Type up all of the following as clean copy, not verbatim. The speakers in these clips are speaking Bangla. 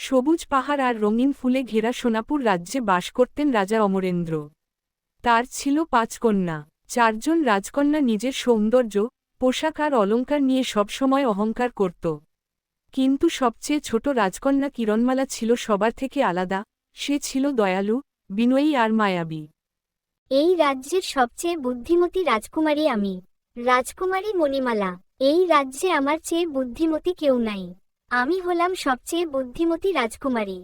সবুজ পাহাড় আর রঙিন ফুলে ঘেরা সোনাপুর রাজ্যে বাস করতেন রাজা অমরেন্দ্র। তার ছিল ৫ কন্যা। ৪জন রাজকন্যা নিজের সৌন্দর্য, পোশাক আর অলংকার নিয়ে সবসময় অহংকার করত। কিন্তু সবচেয়ে ছোট রাজকন্যা কিরণমালা ছিল সবার থেকে আলাদা, সে ছিল দয়ালু, বিনয়ী আর মায়াবী। এই রাজ্যের সবচেয়ে বুদ্ধিমতী রাজকুমারী আমি, রাজকুমারী মণিমালা। এই রাজ্যে আমার চেয়ে বুদ্ধিমতী কেউ নাই। আমি হলাম সবচেয়ে বুদ্ধিমতী রাজকুমারী।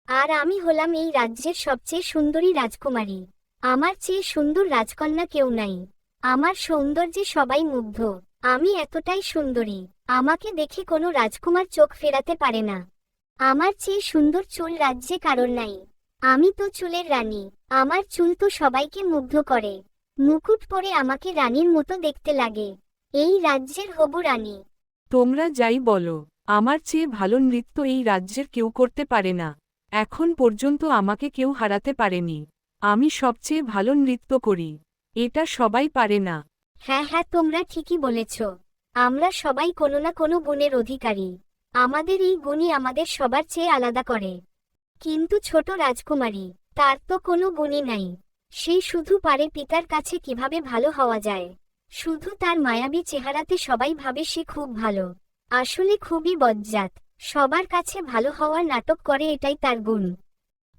আর আমি হলাম এই রাজ্যের সবচেয়ে সুন্দরী রাজকুমারী। আমার চেয়ে সুন্দর রাজকন্যা কেউ নাই। আমার সৌন্দর্যে সবাই মুগ্ধ। আমি এতটাই সুন্দরী, আমাকে দেখে কোনো রাজকুমার চোখ ফেরাতে পারে না। আমার চেয়ে সুন্দর চুল রাজ্যে কারোর নাই। আমি তো চুলের রানী। আমার চুল তো সবাইকে মুগ্ধ করে। মুকুট পরে আমাকে রানীর মতো দেখতে লাগে। এই রাজ্যের হবু রানী। তোমরা যাই বলো, আমার চেয়ে ভালো নৃত্য এই রাজ্যের কেউ করতে পারে না। এখন পর্যন্ত আমাকে কেউ হারাতে পারেনি। আমি সবচেয়ে ভালো নৃত্য করি, এটা সবাই পারে না। হ্যাঁ হ্যাঁ, তোমরা ঠিকই বলেছ। আমরা সবাই কোনো না কোনো গুণের অধিকারী। আমাদের এই গুণই আমাদের সবার চেয়ে আলাদা করে। কিন্তু ছোট রাজকুমারী, তার তো কোনো গুণই নাই। সে শুধু পারে পিতার কাছে কিভাবে ভালো হওয়া যায়। শুধু তার মায়াবী চেহারাতে সবাই ভাবে সে খুব ভালো। আসলে খুবই বজ্জাত। সবার কাছে ভালো হওয়ার নাটক করে, এটাই তার গুণ।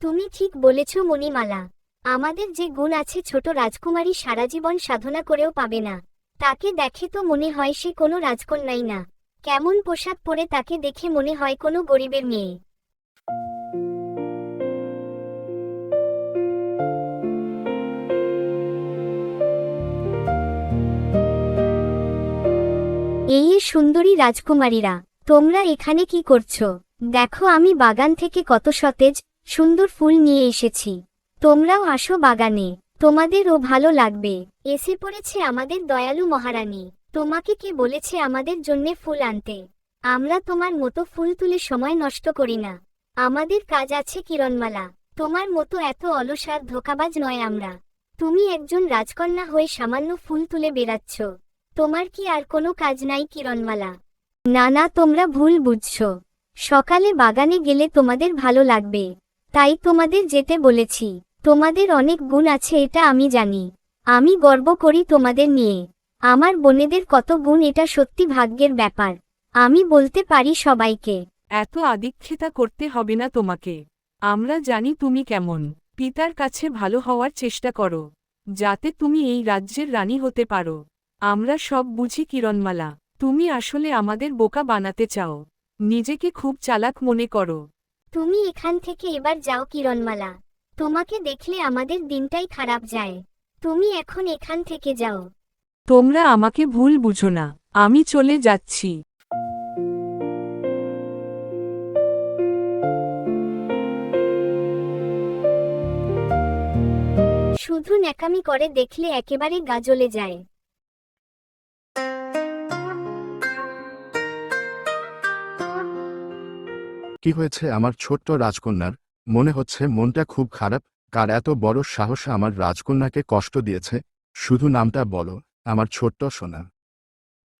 তুমি ঠিক বলেছ মণিমালা। আমাদের যে গুণ আছে ছোট রাজকুমারী সারা জীবন সাধনা করেও পাবে না। তাকে দেখে তো মনে হয় সে কোনো রাজকন্যাই না। কেমন পোশাক পরে তাকে দেখে মনে হয় কোনো গরিবের মেয়ে। এই সুন্দরী রাজকুমারীরা, তোমরা এখানে কি করছো? দেখো, আমি বাগান থেকে কত সতেজ সুন্দর ফুল নিয়ে এসেছি। তোমরাও আসো বাগানে, তোমাদেরও ভালো লাগবে। এসে পড়েছে আমাদের দয়ালু মহারানী। তোমাকে কে বলেছে আমাদের জন্যে ফুল আনতে? আমরা তোমার মতো ফুল তুলে সময় নষ্ট করি না। আমাদের কাজ আছে কিরণমালা। তোমার মতো এত অলস আর ধোঁকাবাজ নয় আমরা। তুমি একজন রাজকন্যা হয়ে সামান্য ফুল তুলে বেড়াচ্ছ। তোমার কি আর কোনো কাজ নাই কিরণমালা? না না, তোমরা ভুল বুঝছো। সকালে বাগানে গেলে তোমাদের ভালো লাগবে, তাই তোমাদের যেতে বলেছি। তোমাদের অনেক গুণ আছে, এটা আমি জানি। আমি গর্ব করি তোমাদের নিয়ে। আমার বোনেদের কত গুণ, এটা সত্যি ভাগ্যের ব্যাপার। আমি বলতে পারি সবাইকে। এত আদিক্ষেতা করতে হবে না তোমাকে। আমরা জানি তুমি কেমন। পিতার কাছে ভালো হওয়ার চেষ্টা করো, যাতে তুমি এই রাজ্যের রানী হতে পারো। আমরা সব বুঝি কিরণমালা। তুমি আসলে আমাদের বোকা বানাতে চাও। নিজেকে খুব চালাক মনে করো। তুমি এখান থেকে এবার যাও কিরণমালা। তোমাকে দেখলে আমাদের দিনটাই খারাপ যায়। তুমি এখন এখান থেকে যাও। তোমরা আমাকে ভুল বুঝো না, আমি চলে যাচ্ছি। শুধু ন্যাকামি করে দেখলে একেবারে গা জ্বলে যায়। কি হয়েছে আমার ছোট্ট রাজকন্যার? মনে হচ্ছে মনটা খুব খারাপ। কার এত বড় সাহস আমার রাজকন্যাকে কষ্ট দিয়েছে? শুধু নামটা বলো, আমার ছোট্ট সোনা।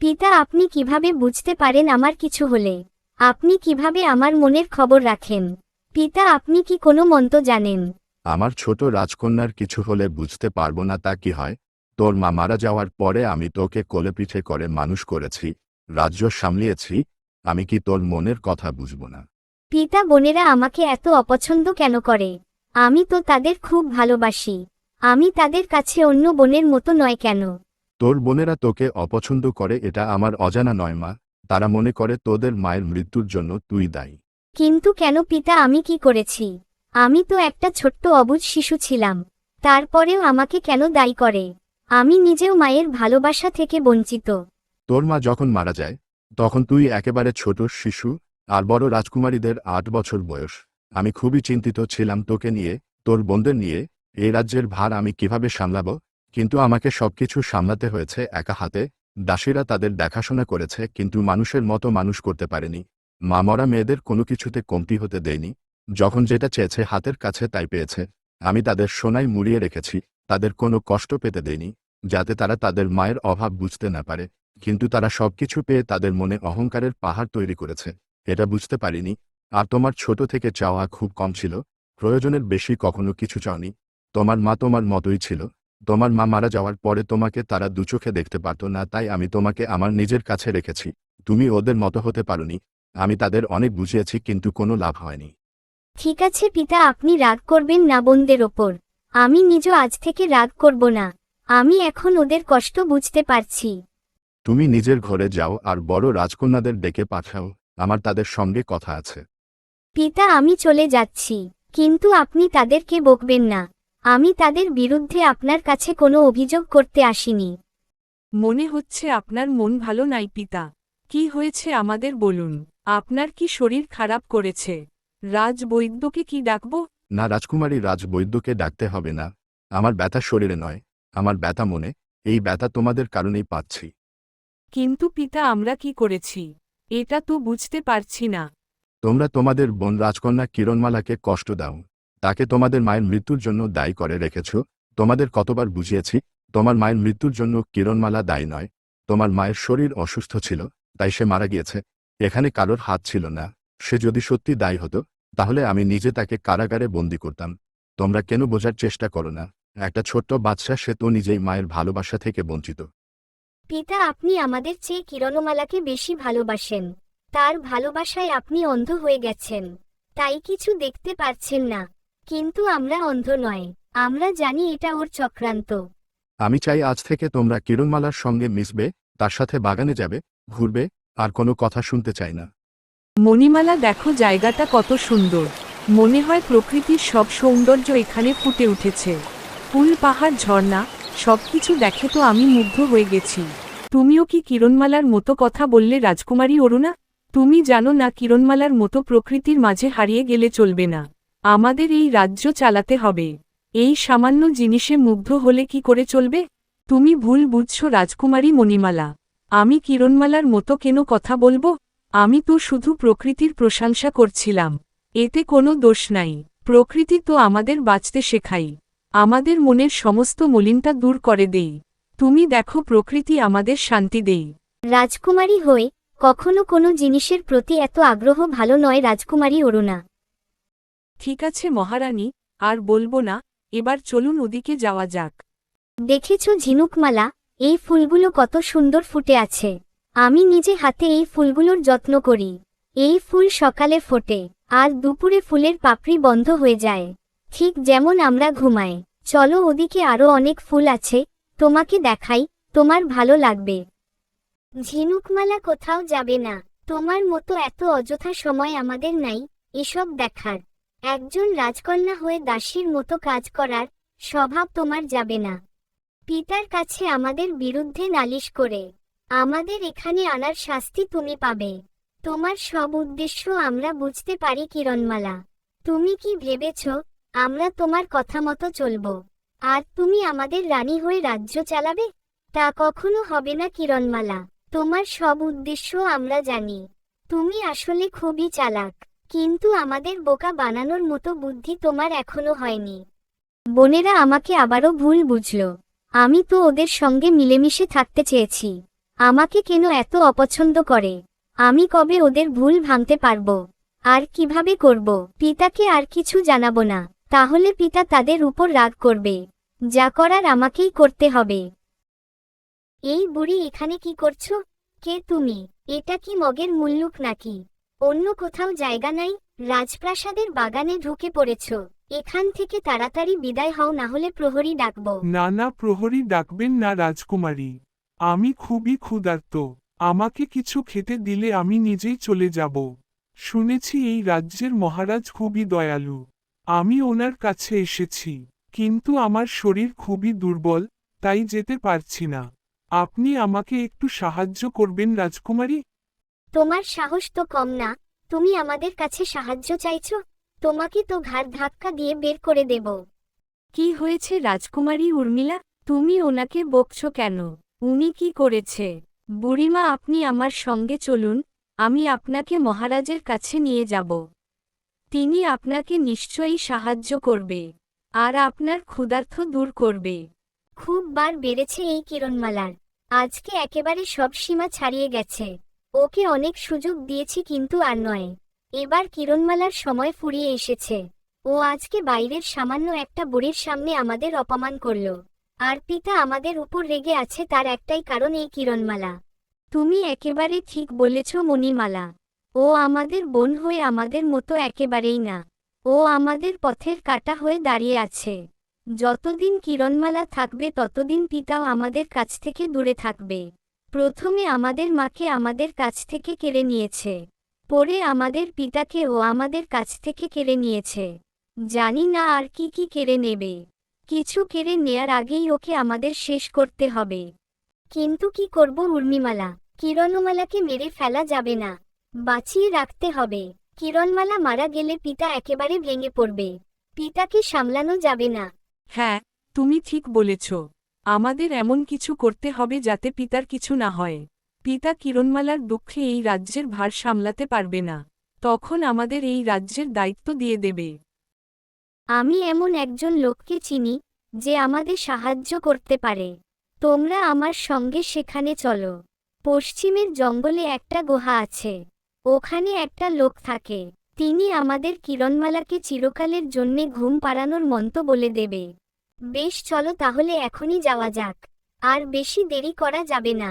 পিতা, আপনি কিভাবে বুঝতে পারেন আমার কিছু হলে? আপনি কিভাবে আমার মনের খবর রাখেন? পিতা, আপনি কি কোনো মন্ত্র জানেন? আমার ছোট রাজকন্যার কিছু হলে বুঝতে পারবো না তা কি হয়? তোর মা মারা যাওয়ার পরে আমি তোকে কোলেপিঠে করে মানুষ করেছি, রাজ্য সামলিয়েছি। আমি কি তোর মনের কথা বুঝবো না? পিতা, বোনেরা আমাকে এত অপছন্দ কেন করে? আমি তো তাদের খুব ভালোবাসি। আমি তাদের কাছে অন্য বোনের মতো নয় কেন? তোর বোনেরা তোকে অপছন্দ করে এটা আমার অজানা নয় মা। তারা মনে করে তোদের মায়ের মৃত্যুর জন্য তুই দায়ী। কিন্তু কেন পিতা, আমি কি করেছি? আমি তো একটা ছোট্ট অবুঝ শিশু ছিলাম। তারপরেও আমাকে কেন দায়ী করে? আমি নিজেও মায়ের ভালোবাসা থেকে বঞ্চিত। তোর মা যখন মারা যায় তখন তুই একেবারে ছোট শিশু, আর বড় রাজকুমারীদের ৮ বছর বয়স। আমি খুবই চিন্তিত ছিলাম তোকে নিয়ে, তোর বোনদের নিয়ে। এই রাজ্যের ভার আমি কিভাবে সামলাবো? কিন্তু আমাকে সবকিছু সামলাতে হয়েছে একা হাতে। দাসীরা তাদের দেখাশোনা করেছে, কিন্তু মানুষের মতো মানুষ করতে পারেনি। মা মরা মেয়েদের কোনো কিছুতে কমতি হতে দেয়নি। যখন যেটা চেয়েছে হাতের কাছে তাই পেয়েছে। আমি তাদের সোনায় মুড়িয়ে রেখেছি, তাদের কোনো কষ্ট পেতে দেয়নি, যাতে তারা তাদের মায়ের অভাব বুঝতে না পারে। কিন্তু তারা সবকিছু পেয়ে তাদের মনে অহংকারের পাহাড় তৈরি করেছে। এটা বুঝতে পারিনি। আর তোমার ছোট থেকে চাওয়া খুব কম ছিল, প্রয়োজনের বেশি কখনো কিছু চাওনি। তোমার মা তোমার মতোই ছিল। তোমার মা মারা যাওয়ার পরে তোমাকে তারা দুচোখে দেখতে পারত না, তাই আমি তোমাকে আমার নিজের কাছে রেখেছি। তুমি ওদের মতো হতে পারোনি। আমি তাদের অনেক বুঝিয়েছি, কিন্তু কোনো লাভ হয়নি। ঠিক আছে পিতা, আপনি রাগ করবেন না বোনদের ওপর। আমি নিজে আজ থেকে রাগ করব না। আমি এখন ওদের কষ্ট বুঝতে পারছি। তুমি নিজের ঘরে যাও আর বড় রাজকন্যাদের ডেকে পাঠাও, আমার তাদের সঙ্গে কথা আছে। পিতা আমি চলে যাচ্ছি, কিন্তু আপনি তাদেরকে বকবেন না। আমি তাদের বিরুদ্ধে আপনার কাছে কোনো অভিযোগ করতে আসিনি। মনে হচ্ছে আপনার মন ভালো নাই পিতা। কি হয়েছে আমাদের বলুন। আপনার কি শরীর খারাপ করেছে? রাজবৈদ্যকে কি ডাকব? না রাজকুমারী, রাজবৈদ্যকে ডাকতে হবে না। আমার ব্যথা শরীরে নয়, আমার ব্যথা মনে। এই ব্যথা তোমাদের কারণেই পাচ্ছি। কিন্তু পিতা আমরা কি করেছি এটা তো বুঝতে পারছি না। তোমরা তোমাদের বোন রাজকন্যা কিরণমালাকে কষ্ট দাও। তাকে তোমাদের মায়ের মৃত্যুর জন্য দায়ী করে রেখেছ। তোমাদের কতবার বুঝিয়েছি, তোমার মায়ের মৃত্যুর জন্য কিরণমালা দায়ী নয়। তোমার মায়ের শরীর অসুস্থ ছিল, তাই সে মারা গিয়েছে। এখানে কারোর হাত ছিল না। সে যদি সত্যি দায়ী হতো, তাহলে আমি নিজে তাকে কারাগারে বন্দী করতাম। তোমরা কেন বোঝার চেষ্টা করো না? একটা ছোট্ট বাচ্চা, সে তো নিজেই মায়ের ভালোবাসা থেকে বঞ্চিত। পিতা আপনি আমাদের চেয়ে কিরণমালাকে বেশি ভালোবাসেন। তার ভালোবাসায় আপনি অন্ধ হয়ে গেছেন, তাই কিছু দেখতে পারছেন না। কিন্তু আমরা অন্ধ নয়, আমরা জানি এটা ওর চক্রান্ত। আমি চাই আজ থেকে তোমরা কিরণমালার সঙ্গে মিশবে, তার সাথে বাগানে যাবে, ঘুরবে, আর কোনো কথা শুনতে চাই না। মণিমালা দেখো জায়গাটা কত সুন্দর। মনে হয় প্রকৃতির সব সৌন্দর্য এখানে ফুটে উঠেছে। ফুল, পাহাড়, ঝর্ণা, সবকিছু দেখে তো আমি মুগ্ধ হয়ে গেছি। তুমিও কি কিরণমালার মতো কথা বললে রাজকুমারী অরুণা? তুমি জানো না কিরণমালার মতো প্রকৃতির মাঝে হারিয়ে গেলে চলবে না। আমাদের এই রাজ্য চালাতে হবে। এই সামান্য জিনিসে মুগ্ধ হলে কি করে চলবে? তুমি ভুল বুঝছো রাজকুমারী মণিমালা। আমি কিরণমালার মতো কেন কথা বলবো? আমি তো শুধু প্রকৃতির প্রশংসা করছিলাম। এতে কোনো দোষ নাই। প্রকৃতি তো আমাদের বাঁচতে শেখাই, আমাদের মনের সমস্ত মলিনতা দূর করে দেই। তুমি দেখো প্রকৃতি আমাদের শান্তি দেই। রাজকুমারী হয়ে কখনো কোনো জিনিসের প্রতি এত আগ্রহ ভালো নয় রাজকুমারী অরুণা। ঠিক আছে মহারানী, আর বলবো না। এবার চলুন ওদিকে যাওয়া যাক। দেখেছ ঝিনুকমালা, এই ফুলগুলো কত সুন্দর ফুটে আছে। আমি নিজে হাতে এই ফুলগুলোর যত্ন করি। এই ফুল সকালে ফোটে, আর দুপুরে ফুলের পাপড়ি বন্ধ হয়ে যায়, ঠিক যেমন আমরা ঘুমাই। চলো, ওদিকে আরো অনেক ফুল আছে, তোমাকে দেখাই, তোমার ভালো লাগবে। ঝিনুকমালা কোথাও যাবে না। তোমার মতো এত অযথা সময় আমাদের নাই এসব দেখার। একজন রাজকন্যা হয়ে দাসীর মতো কাজ করার স্বভাব তোমার যাবে না। পিতার কাছে আমাদের বিরুদ্ধে নালিশ করে আমাদের এখানে আনার শাস্তি তুমি পাবে। তোমার সব উদ্দেশ্য আমরা বুঝতে পারি কিরণমালা। তুমি কি ভেবেছ আমরা তোমার কথা মতো চলব, আর তুমি আমাদের রানী হয়ে রাজ্য চালাবে? তা কখনো হবে না কিরণমালা। তোমার সব উদ্দেশ্য আমরা জানি। তুমি আসলে খুবই চালাক, কিন্তু আমাদের বোকা বানানোর মতো বুদ্ধি তোমার এখনো হয়নি। বোনেরা আমাকে আবারও ভুল বুঝল। আমি তো ওদের সঙ্গে মিলেমিশে থাকতে চেয়েছি। আমাকে কেন এত অপছন্দ করে? আমি কবে ওদের ভুল ভাঙতে পারবো? আর কিভাবে করব? পিতাকে আর কিছু জানাবো না, তাহলে পিতা তাদের উপর রাগ করবে। যা করার আমাকেই করতে হবে। এই বুড়ি এখানে কি করছো? কে তুমি? এটা কি মগের মুল্লুক নাকি? অন্য কোথাও জায়গা নাই? রাজপ্রাসাদের বাগানে ঢুকে পড়েছ। এখান থেকে তাড়াতাড়ি বিদায় হও, না হলে প্রহরী ডাকব। না না, প্রহরী ডাকবেন না রাজকুমারী। আমি খুবই ক্ষুধার্ত। আমাকে কিছু খেতে দিলে আমি নিজেই চলে যাব। শুনেছি এই রাজ্যের মহারাজ খুবই দয়ালু। আমি ওনার কাছে এসেছি, কিন্তু আমার শরীর খুবই দুর্বল, তাই যেতে পারছি না। আপনি আমাকে একটু সাহায্য করবেন রাজকুমারী? তোমার সাহস তো কম না, তুমি আমাদের কাছে সাহায্য চাইছো? তোমাকে তো ঘাড় ধাক্কা দিয়ে বের করে দেব। কি হয়েছে রাজকুমারী উর্মিলা? তুমি ওনাকে বকছো কেন? উনি কি করেছে? বুড়িমা, আপনি আমার সঙ্গে চলুন, আমি আপনাকে মহারাজের কাছে নিয়ে যাব। তিনি আপনাকে নিশ্চয়ই সাহায্য করবে, আর আপনার ক্ষুধার্ত দূর করবে। খুব বার বেড়েছে এই কিরণমালার। আজকে একেবারে সব সীমা ছাড়িয়ে গেছে। ওকে অনেক সুযোগ দিয়েছি, কিন্তু আর নয়। এবার কিরণমালার সময় ফুরিয়ে এসেছে। ও আজকে বাইরের সামান্য একটা বুড়ির সামনে আমাদের অপমান করল। আর পিতা আমাদের উপর রেগে আছে, তার একটাই কারণ, এই কিরণমালা। তুমি একেবারে ঠিক বলেছ মণিমালা। ও আমাদের বোন হয়ে আমাদের মতো একেবারেই না। ও আমাদের পথের কাঁটা হয়ে দাঁড়িয়ে আছে। যতদিন কিরণমালা থাকবে ততদিন পিতাও আমাদের কাছ থেকে দূরে থাকবে। প্রথমে আমাদের মাকে আমাদের কাছ থেকে কেড়ে নিয়েছে, পরে আমাদের পিতাকে ও আমাদের কাছ থেকে কেড়ে নিয়েছে। জানি না আর কি কি কেড়ে নেবে। কিছু কেড়ে নেয়ার আগেই ওকে আমাদের শেষ করতে হবে। কিন্তু কি করব উর্মিমালা? কিরণমালাকে মেরে ফেলা যাবে না, বাঁচিয়ে রাখতে হবে। কিরণমালা মারা গেলে পিতা একেবারে ভেঙে পড়বে। পিতাকে সামলানো যাবে না। হ্যাঁ, তুমি ঠিক বলেছ। আমাদের এমন কিছু করতে হবে যাতে পিতার কিছু না হয়। পিতা কিরণমালার দুঃখে এই রাজ্যের ভার সামলাতে পারবে না, তখন আমাদের এই রাজ্যের দায়িত্ব দিয়ে দেবে। আমি এমন একজন লোককে চিনি যে আমাদের সাহায্য করতে পারে। তোমরা আমার সঙ্গে সেখানে চলো। পশ্চিমের জঙ্গলে একটা গুহা আছে, ওখানে একটা লোক থাকে। তিনি আমাদের কিরণমালাকে চিরকালের জন্যে ঘুম পাড়ানোর মন্ত্র বলে দেবে। বেশ, চলো তাহলে এখনই যাওয়া যাক। আর বেশি দেরি করা যাবে না।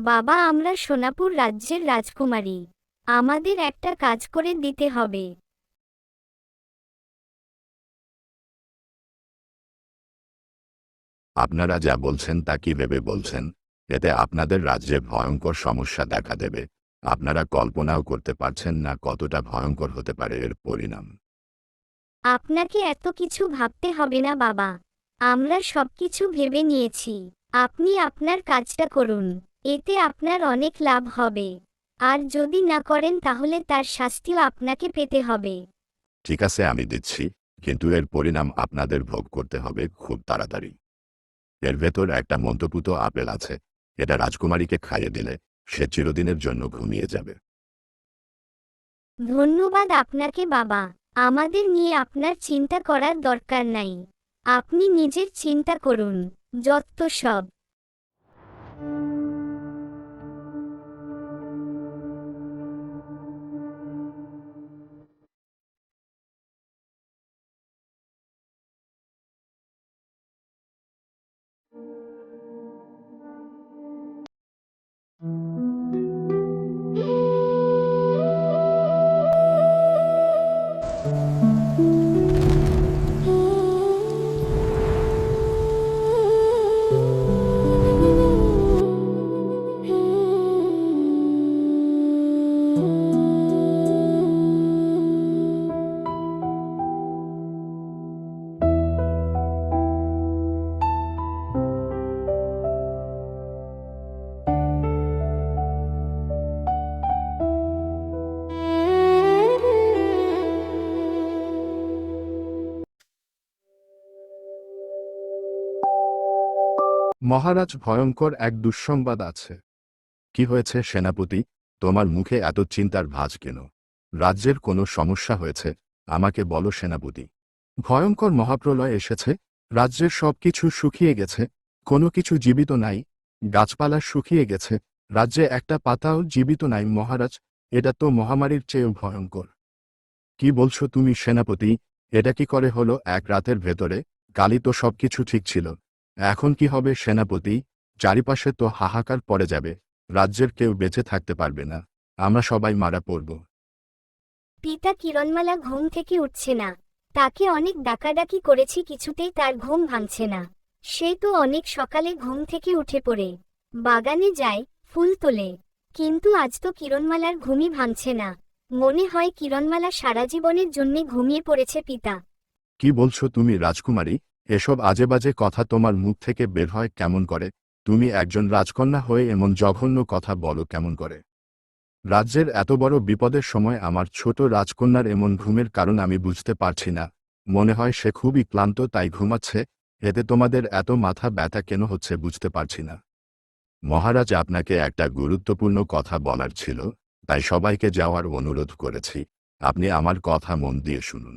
বাবা, আমরা সোনাপুর রাজ্যের রাজকুমারী। আমাদের একটা কাজ করে দিতে হবে। আপনারা যা বলছেন তা কি ভেবে বলছেন? এতে আপনাদের রাজ্যে ভয়ঙ্কর সমস্যা দেখা দেবে। আপনারা কল্পনাও করতে পারছেন না কতটা ভয়ঙ্কর হতে পারে এর পরিণাম। আপনাকে এত কিছু ভাবতে হবে না বাবা, আমরা সবকিছু ভেবে নিয়েছি। আপনি আপনার কাজটা করুন, এতে আপনার অনেক লাভ হবে। আর যদি না করেন তাহলে তার শাস্তিও আপনাকে পেতে হবে। ঠিক আছে, আমি দিচ্ছি, কিন্তু এর পরিণাম আপনাদের ভোগ করতে হবে খুব তাড়াতাড়ি। এর ভেতর একটা মন্ত্রপুত আপেল আছে। এটা রাজকুমারীকে খাইয়ে দিলে সে চিরদিনের জন্য ঘুমিয়ে যাবে। ধন্যবাদ আপনাকে বাবা। আমাদের নিয়ে আপনার চিন্তা করার দরকার নাই। আপনি নিজের চিন্তা করুন, যত সব। মহারাজ, ভয়ঙ্কর এক দুঃসংবাদ আছে। কি হয়েছে সেনাপতি? তোমার মুখে এত চিন্তার ভাঁজ কেন? রাজ্যের কোনো সমস্যা হয়েছে? আমাকে বলো সেনাপতি। ভয়ঙ্কর মহাপ্রলয় এসেছে। রাজ্যের সবকিছু শুকিয়ে গেছে, কোনো কিছু জীবিত নাই। গাছপালা শুকিয়ে গেছে, রাজ্যে একটা পাতাও জীবিত নাই মহারাজ। এটা তো মহামারীর চেয়েও ভয়ঙ্কর। কি বলছো তুমি সেনাপতি? এটা কি করে হলো এক রাতের ভেতরে? কালই তো সবকিছু ঠিক ছিল। এখন কি হবে সেনাপতি? চারিপাশে তো হাহাকার পড়ে যাবে। রাজ্যের কেউ বেঁচে থাকতে পারবে না, আমরা সবাই মারা পড়ব। পিতা কিরণমালা ঘুম থেকে উঠছে না। তাকে অনেক ডাকাডাকি করেছি, কিছুতেই তার ঘুম ভাঙছে না। সে তো অনেক সকালে ঘুম থেকে উঠে পড়ে বাগানে যায়, ফুল তোলে। কিন্তু আজ তো কিরণমালার ঘুমই ভাঙছে না। মনে হয় কিরণমালা সারা জীবনের জন্যে ঘুমিয়ে পড়েছে। পিতা, কি বলছো তুমি রাজকুমারী? এসব আজে বাজে কথা তোমার মুখ থেকে বের হয় কেমন করে? তুমি একজন রাজকন্যা হয়ে এমন জঘন্য কথা বলো কেমন করে? রাজ্যের এত বড় বিপদের সময় আমার ছোট রাজকন্যার এমন ঘুমের কারণ আমি বুঝতে পারছি না। মনে হয় সে খুবই ক্লান্ত তাই ঘুমাচ্ছে। এতে তোমাদের এত মাথা ব্যথা কেন হচ্ছে বুঝতে পারছি না। মহারাজ, আপনাকে একটা গুরুত্বপূর্ণ কথা বলার ছিল, তাই সবাইকে যাওয়ার অনুরোধ করেছি। আপনি আমার কথা মন দিয়ে শুনুন।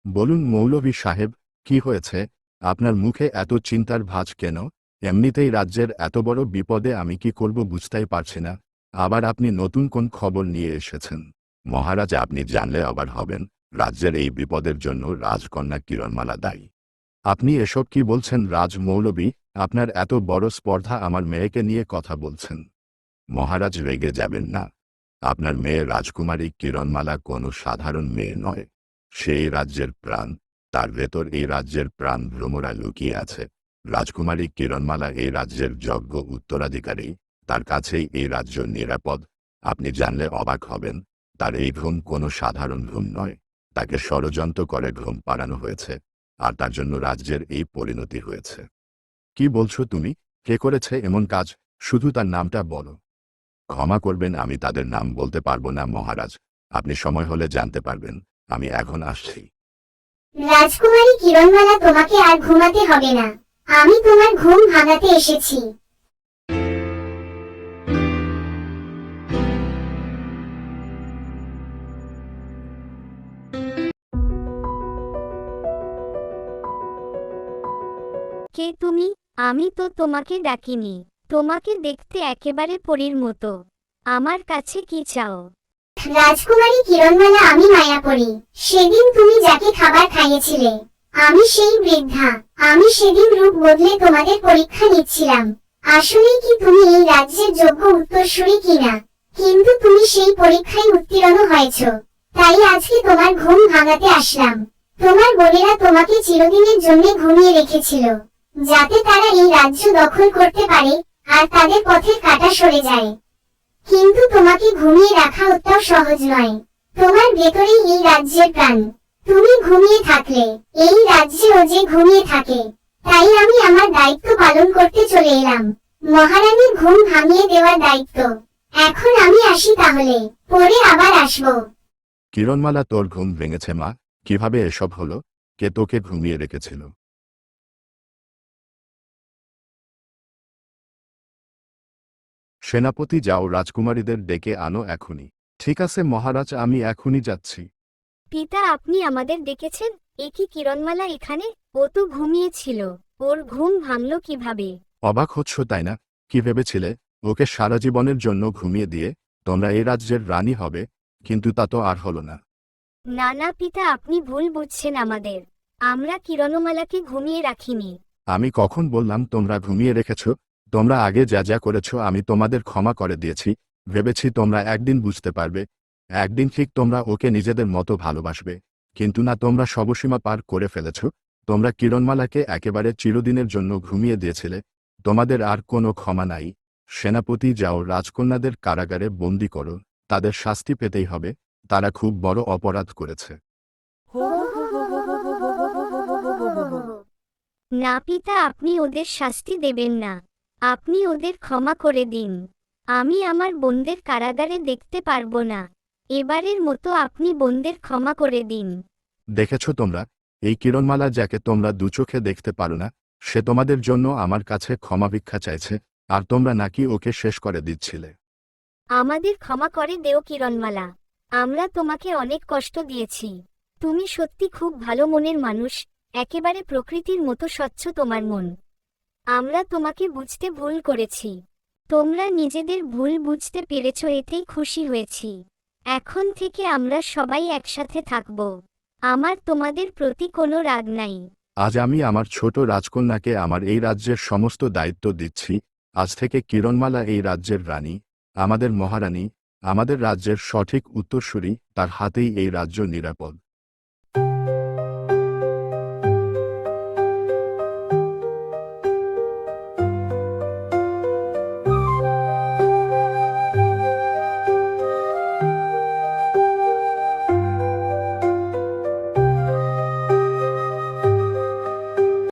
বলুন মৌলভী সাহেব, কি হয়েছে? আপনার মুখে এত চিন্তার ভাঁজ কেন? এমনিতেই রাজ্যের এত বড় বিপদে আমি কি করব বুঝতেই পারছি না, আবার আপনি নতুন কোন খবর নিয়ে এসেছেন? মহারাজ, আপনি জানলে অবাক হবেন, রাজ্যের এই বিপদের জন্য রাজকন্যা কিরণমালা দায়ী। আপনি এসব কি বলছেন রাজমৌলভী? আপনার এত বড় স্পর্ধা আমার মেয়েকে নিয়ে কথা বলছেন। মহারাজ, রেগে যাবেন না। আপনার মেয়ে রাজকুমারী কিরণমালা কোনো সাধারণ মেয়ে নয়। সে এই রাজ্যের প্রাণ। তার ভেতর এই রাজ্যের প্রাণ ভ্রমরা লুকিয়ে আছে। রাজকুমারী কিরণমালা এই রাজ্যের যোগ্য উত্তরাধিকারী। তার কাছেই এই রাজ্য নিরাপদ। আপনি জানলে অবাক হবেন, তার এই ঘুম কোনো সাধারণ ঘুম নয়। তাকে ষড়যন্ত্র করে ঘুম পাড়ানো হয়েছে, আর তার জন্য রাজ্যের এই পরিণতি হয়েছে। কি বলছো তুমি? কে করেছে এমন কাজ? শুধু তার নামটা বলো। ক্ষমা করবেন, আমি তাদের নাম বলতে পারবো না মহারাজ। আপনি সময় হলে জানতে পারবেন। আমি এখন আসছি। রাজকুমারী কিরণমালা, তোমাকে আর ঘুমাতে হবে না। আমি তোমার ঘুম ভাঙাতে এসেছি। কে তুমি? আমি তো তোমাকে ডাকিনি। তোমাকে দেখতে একেবারে পরীর মতো। আমার কাছে কি চাও? রাজকুমারী কিরণমালা, আমি মায়াপরী। সেদিন তুমি যাকে খাবার খাইয়েছিলে, আমি সেই বৃদ্ধা। আমি সেদিন রূপ বদলে তোমাদের পরীক্ষা নিচ্ছিলাম, আসলে কি তুমি এই রাজ্যের যোগ্য উত্তরসূরি কিনা। কিন্তু তুমি সেই পরীক্ষায় উত্তীর্ণ হয়েছ, তাই আজকে তোমার ঘুম ভাঙাতে আসলাম। তোমার বোনেরা তোমাকে চিরদিনের জন্য ঘুমিয়ে রেখেছিল, যাতে তারা এই রাজ্য দখল করতে পারে আর তাদের পথের কাঁটা সরে যায়। কিন্তু তোমাকে ঘুমিয়ে রাখা অতটাও সহজ নয়। তোমার ভেতরেই এই রাজ্যের প্রাণ। তুমি ঘুমিয়ে থাকলে এই রাজ্যেও যে ঘুমিয়ে থাকে। তাই আমি আমার দায়িত্ব পালন করতে চলে এলাম, মহারানীর ঘুম ভাঙিয়ে দেওয়ার দায়িত্ব। এখন আমি আসি তাহলে, পরে আবার আসবো। কিরণমালা, তোর ঘুম ভেঙেছে মা? কিভাবে এসব হলো? কে তোকে ঘুমিয়ে রেখেছিল? সেনাপতি, যাও, রাজকুমারীদের ডেকে আনো এখনই। ঠিক আছে মহারাজ, আমি এখনই যাচ্ছি। পিতা, আপনি আমাদের ডেকেছেন? এ কি কিরণমালা এখানে? ও তো ঘুমিয়েছিল। ওর ঘুম ভাঙল কিভাবে? অবাক হচ্ছ তাই না? কি ভেবেছিলে ওকে সারা জীবনের জন্য ঘুমিয়ে দিয়ে তোমরা এই রাজ্যের রানী হবে? কিন্তু তা তো আর হলো না। না না পিতা, আপনি ভুল বুঝছেন আমাদের। আমরা কিরণমালাকে ঘুমিয়ে রাখিনি। আমি কখন বললাম তোমরা ঘুমিয়ে রেখেছ? তোমরা আগে যা যা করেছ আমি তোমাদের ক্ষমা করে দিয়েছি। ভেবেছি তোমরা একদিন বুঝতে পারবে, একদিন ঠিক তোমরা ওকে নিজেদের মতো ভালোবাসবে। কিন্তু না, তোমরা সবসীমা পার করে ফেলেছ। তোমরা কিরণমালাকে একেবারে চিরদিনের জন্য ঘুমিয়ে দিয়েছিলে। তোমাদের আর কোনো ক্ষমা নাই। সেনাপতি, যাও, রাজকন্যাদের কারাগারে বন্দি করো। তাদের শাস্তি পেতেই হবে। তারা খুব বড় অপরাধ করেছে। না পিতা, আপনি ওদের শাস্তি দেবেন না। আপনি ওদের ক্ষমা করে দিন। আমি আমার বোনদের কারাগারে দেখতে পারবো না। এবারের মতো আপনি বোনদের ক্ষমা করে দিন। দেখেছ তোমরা, এই কিরণমালা যাকে তোমরা দুচোখে দেখতে পারো না, সে তোমাদের জন্য আমার কাছে ক্ষমা ভিক্ষা চাইছে, আর তোমরা নাকি ওকে শেষ করে দিচ্ছিলে। আমাদের ক্ষমা করে দেও কিরণমালা। আমরা তোমাকে অনেক কষ্ট দিয়েছি। তুমি সত্যি খুব ভালো মনের মানুষ, একেবারে প্রকৃতির মতো স্বচ্ছ তোমার মন। আমরা তোমাকে বুঝতে ভুল করেছি। তোমরা নিজেদের ভুল বুঝতে পেরেছ, এতেই খুশি হয়েছি। এখন থেকে আমরা সবাই একসাথে থাকব। আমার তোমাদের প্রতি কোনো রাগ নাই। আজ আমি আমার ছোট রাজকন্যাকে আমার এই রাজ্যের সমস্ত দায়িত্ব দিচ্ছি। আজ থেকে কিরণমালা এই রাজ্যের রানী, আমাদের মহারানী, আমাদের রাজ্যের সঠিক উত্তরসূরি। তার হাতেই এই রাজ্য নিরাপদ।